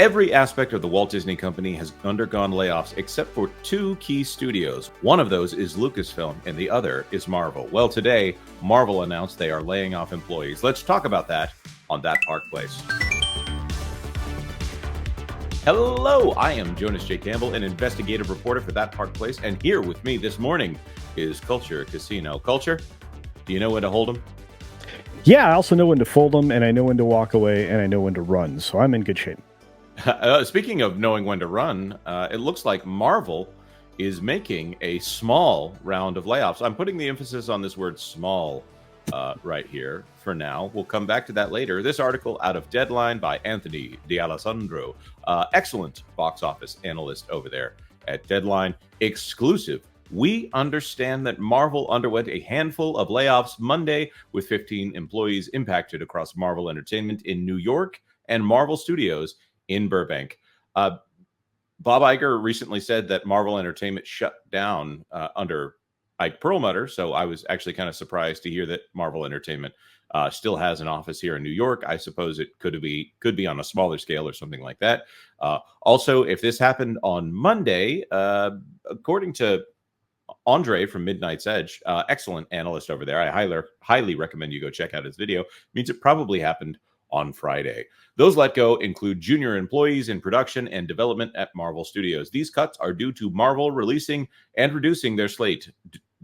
Every aspect of the Walt Disney Company has undergone layoffs except for two key studios. One of those is Lucasfilm and the other is Marvel. Well, today, Marvel announced they are laying off employees. Let's talk about that on That Park Place. Hello, I am Jonas J. Campbell, an investigative reporter for That Park Place, and here with me this morning is Culture Casino. Culture, do you know when to hold them? Yeah, I also know when to fold them, and I know when to walk away, and I know when to run, so I'm in good shape. Speaking of knowing when to run, it looks like Marvel is making a small round of layoffs. I'm putting the emphasis on this word small right here for now. We'll come back to that later. This article out of Deadline by Anthony D'Alessandro, excellent box office analyst over there at Deadline. Exclusive. We understand that Marvel underwent a handful of layoffs Monday, with 15 employees impacted across Marvel Entertainment in New York and Marvel Studios in Burbank. Bob Iger recently said that Marvel Entertainment shut down under Ike Perlmutter, so I was actually kind of surprised to hear that Marvel Entertainment still has an office here in New York. I suppose it could be on a smaller scale or something like that. Also, if this happened on Monday, according to Andre from Midnight's Edge, excellent analyst over there, I highly recommend you go check out his video, means it probably happened on Friday. Those let go include junior employees in production and development at Marvel Studios. These cuts are due to Marvel releasing and reducing their slate.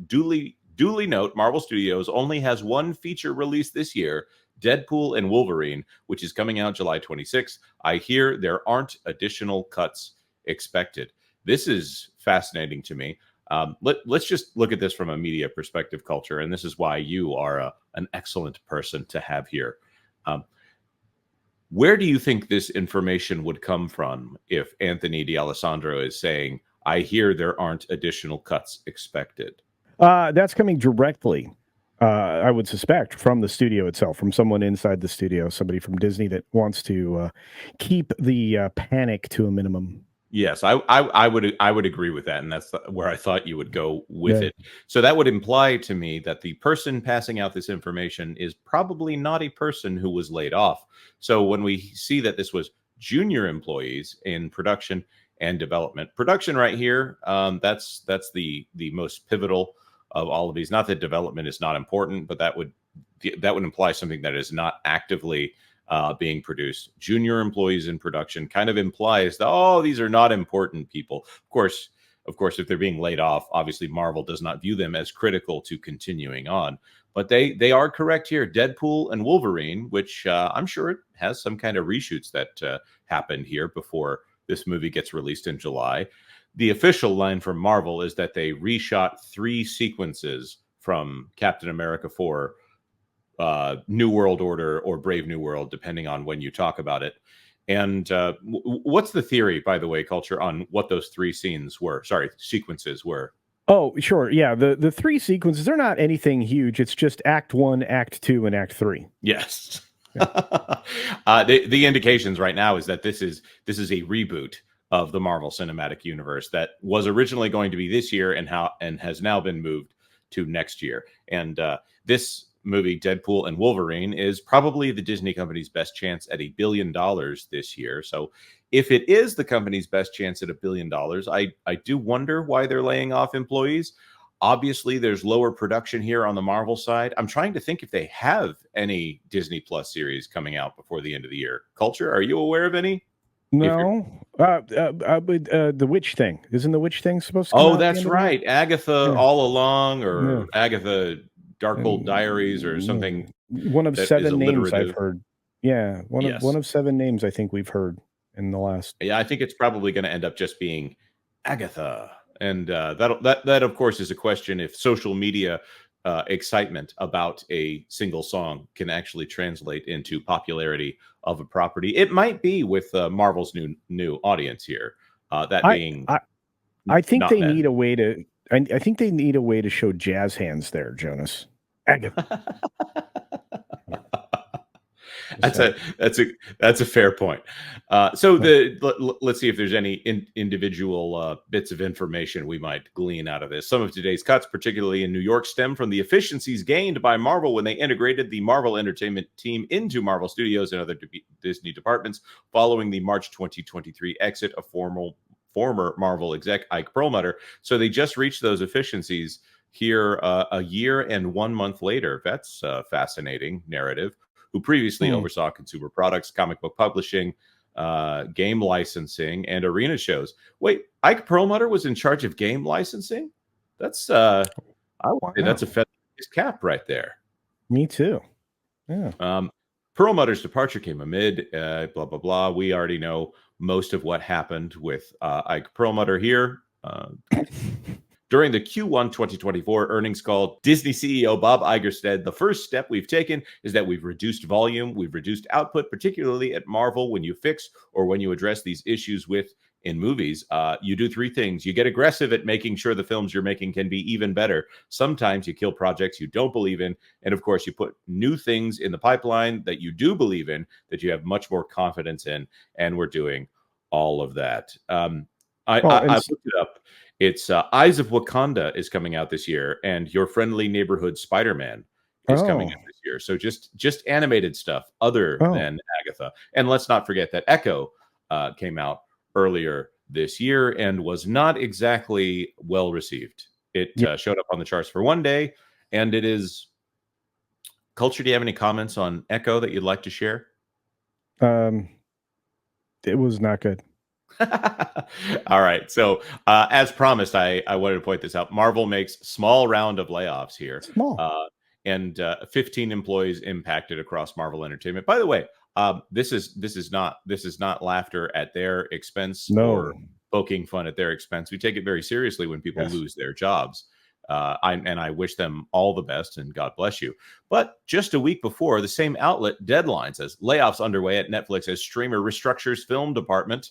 Duly note, Marvel Studios only has one feature release this year, Deadpool and Wolverine, which is coming out July 26th. I hear there aren't additional cuts expected. This is fascinating to me. Let's just look at this from a media perspective, Culture, and this is why you are an excellent person to have here. Where do you think this information would come from if Anthony D'Alessandro is saying, I hear there aren't additional cuts expected? That's coming directly, I would suspect, from the studio itself, from someone inside the studio, somebody from Disney that wants to keep the panic to a minimum. Yes, I would agree with that, and that's where I thought you would go with it. So that would imply to me that the person passing out this information is probably not a person who was laid off. So when we see that this was junior employees in production and development, production right here, that's the most pivotal of all of these. Not that development is not important, but that would imply something that is not actively being produced. Junior employees in production kind of implies that, these are not important people. Of course, if they're being laid off, obviously Marvel does not view them as critical to continuing on. But they are correct here. Deadpool and Wolverine, which I'm sure it has some kind of reshoots that happened here before this movie gets released in July. The official line from Marvel is that they reshot 3 sequences from Captain America 4, New World Order, or Brave New World, depending on when you talk about it. And what's the theory, by the way, Culture, on what those 3 sequences were? Oh, sure. Yeah, the 3 sequences, they're not anything huge. It's just Act 1, Act 2, and Act 3. Yes. Yeah. The indications right now is that this is a reboot of the Marvel Cinematic Universe that was originally going to be this year and has now been moved to next year. And this movie, Deadpool and Wolverine, is probably the Disney company's best chance at $1 billion this year. So if it is the company's best chance at $1 billion, I do wonder why they're laying off employees. Obviously, there's lower production here on the Marvel side. I'm trying to think if they have any Disney Plus series coming out before the end of the year. Culture, are you aware of any? No. The Witch Thing. Isn't the Witch Thing supposed to come out? That's right. Agatha All Along, or Agatha Darkhold Diaries, or something. One of 7 names I've heard. Yeah, one of 7 names I think we've heard in the last. Yeah, I think it's probably going to end up just being Agatha, and that of course is a question if social media excitement about a single song can actually translate into popularity of a property. It might be with Marvel's new audience here. I think they need a way to. I think they need a way to show jazz hands there, Jonas. Agatha. That's So, that's a fair point. Let's see if there's any individual bits of information we might glean out of this. Some of today's cuts, particularly in New York, stem from the efficiencies gained by Marvel when they integrated the Marvel Entertainment team into Marvel Studios and other Disney departments following the March 2023 exit of former Marvel exec Ike Perlmutter. So they just reached those efficiencies here a year and 1 month later. That's a fascinating narrative. Who previously oversaw consumer products, comic book publishing, game licensing, and arena shows. Wait, Ike Perlmutter was in charge of game licensing? That's I would say that's a feather in his cap right there. Me too. Yeah. Perlmutter's departure came amid blah blah blah. We already know most of what happened with Ike Perlmutter here. During the Q1 2024 earnings call, Disney CEO Bob Iger said, the first step we've taken is that we've reduced volume, we've reduced output, particularly at Marvel. When you fix or when you address these issues in movies, you do three things. You get aggressive at making sure the films you're making can be even better. Sometimes you kill projects you don't believe in. And of course, you put new things in the pipeline that you do believe in, that you have much more confidence in. And we're doing all of that. I looked it up. It's Eyes of Wakanda is coming out this year, and Your Friendly Neighborhood Spider-Man is coming out this year. So just animated stuff other than Agatha. And let's not forget that Echo came out earlier this year and was not exactly well received. It showed up on the charts for one day, and it is... Culture, do you have any comments on Echo that you'd like to share? It was not good. All right. So, as promised, I wanted to point this out. Marvel makes small round of layoffs here. And 15 employees impacted across Marvel Entertainment. By the way, this is not laughter at their expense or poking fun at their expense. We take it very seriously when people lose their jobs. I wish them all the best and God bless you. But just a week before, the same outlet, Deadline, says layoffs underway at Netflix as streamer restructures film department.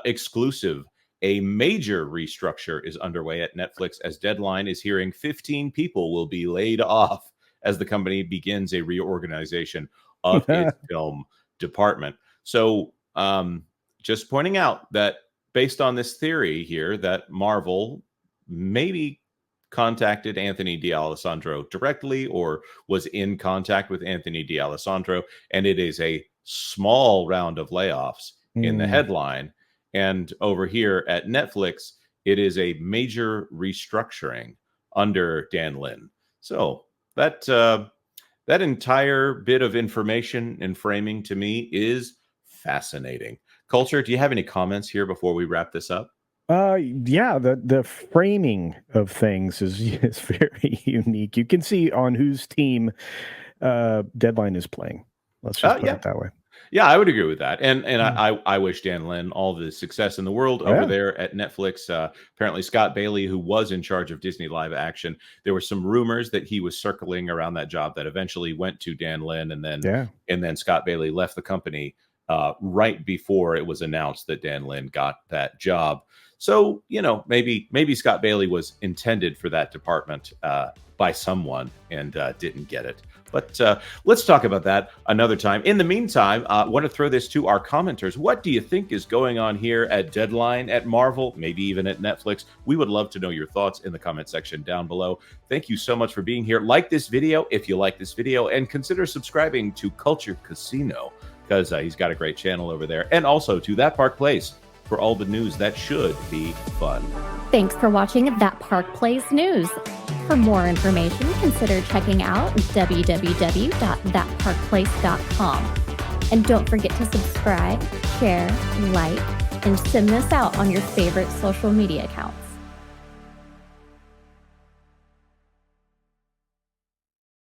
Exclusive. A major restructure is underway at Netflix as Deadline is hearing 15 people will be laid off as the company begins a reorganization of its film department. So just pointing out that based on this theory here that Marvel maybe contacted Anthony D'Alessandro directly or was in contact with Anthony D'Alessandro, and it is a small round of layoffs in the headline. And over here at Netflix, it is a major restructuring under Dan Lin. So that entire bit of information and framing to me is fascinating. Culture, do you have any comments here before we wrap this up? Yeah, the framing of things is very unique. You can see on whose team Deadline is playing. Let's just put it that way. Yeah, I would agree with that. And I wish Dan Lin all the success in the world over there at Netflix. Apparently, Scott Bailey, who was in charge of Disney Live Action, there were some rumors that he was circling around that job that eventually went to Dan Lin. And then Scott Bailey left the company right before it was announced that Dan Lin got that job. So, maybe Scott Bailey was intended for that department by someone and didn't get it. But let's talk about that another time. In the meantime, I want to throw this to our commenters. What do you think is going on here at Deadline, at Marvel, maybe even at Netflix? We would love to know your thoughts in the comment section down below. Thank you so much for being here. Like this video if you like this video, and consider subscribing to Culture Casino because he's got a great channel over there. And also to That Park Place for all the news that should be fun. Thanks for watching That Park Place News. For more information, consider checking out www.thatparkplace.com. And don't forget to subscribe, share, like, and send this out on your favorite social media accounts.